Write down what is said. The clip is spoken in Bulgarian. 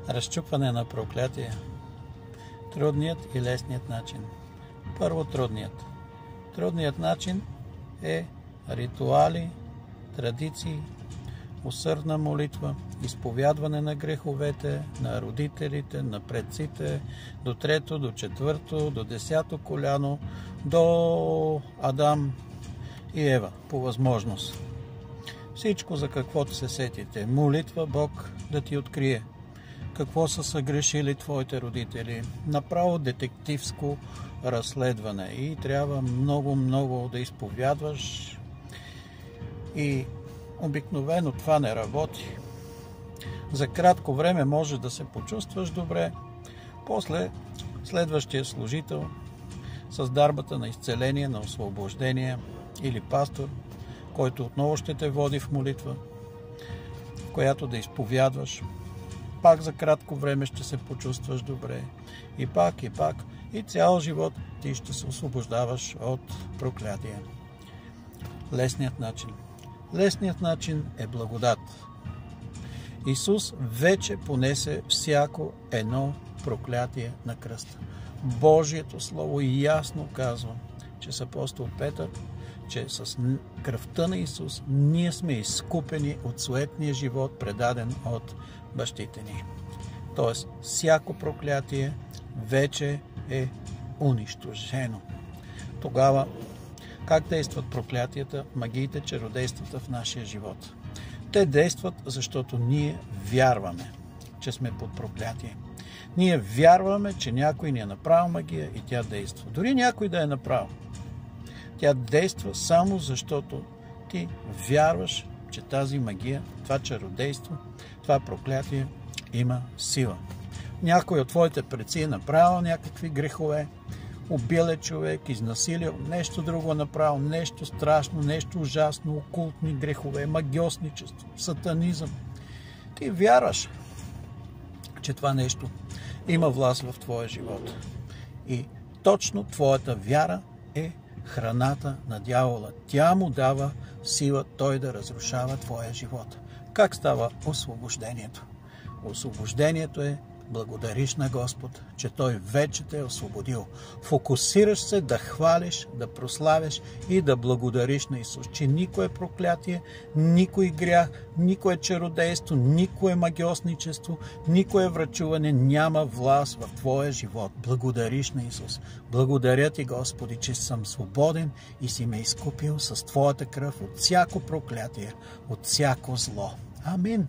Разчупване на проклятие. Трудният и лесният начин. Първо трудният. Трудният начин е ритуали, традиции, усърдна молитва, изповядване на греховете, на родителите, на предците, до трето, до четвърто, до 10-то коляно, до Адам и Ева, по възможност. Всичко, за каквото се сетите. Молитва Бог да ти открие какво са съгрешили твоите родители. Направо детективско разследване. И трябва много да изповядваш. И обикновено това не работи. За кратко време може да се почувстваш добре. После следващия служител с дарбата на изцеление, на освобождение или пастор, който отново ще те води в молитва, в която да изповядваш. Пак за кратко време ще се почувстваш добре. И пак. И цял живот ти ще се освобождаваш от проклятие. Лесният начин. Лесният начин е благодат. Исус вече понесе всяко едно проклятие на кръста. Божието Слово ясно казва, че с апостол Петър, че с кръвта на Исус ние сме изкупени от суетния живот, предаден от бащите ни. Тоест, всяко проклятие вече е унищожено. Тогава, как действат проклятията, магиите, чародействата в нашия живот? Те действат, защото ние вярваме, че сме под проклятие. Ние вярваме, че някой ни е направил магия и тя действа. Дори някой да е направил. Тя действа само защото ти вярваш, че тази магия, това чародейство, това проклятие има сила. Някой от твоите предци е направил някакви грехове, убил е човек, изнасилил, нещо друго е направил, нещо страшно, нещо ужасно, окултни грехове, магиосничество, сатанизъм. Ти вярваш, че това нещо има власт в твоя живот. И точно твоята вяра е храната на дявола. Тя му дава сила той да разрушава твоя живот. Как става освобождението? Освобождението е благодариш на Господ, че Той вече те е освободил. Фокусираш се да хвалиш, да прославиш и да благодариш на Исус, че никое проклятие, никой грях, никое чародейство, никое магиосничество, никое врачуване няма власт в твоя живот. Благодариш на Исус. Благодаря ти, Господи, че съм свободен и си ме изкупил с Твоята кръв от всяко проклятие, от всяко зло. Амин.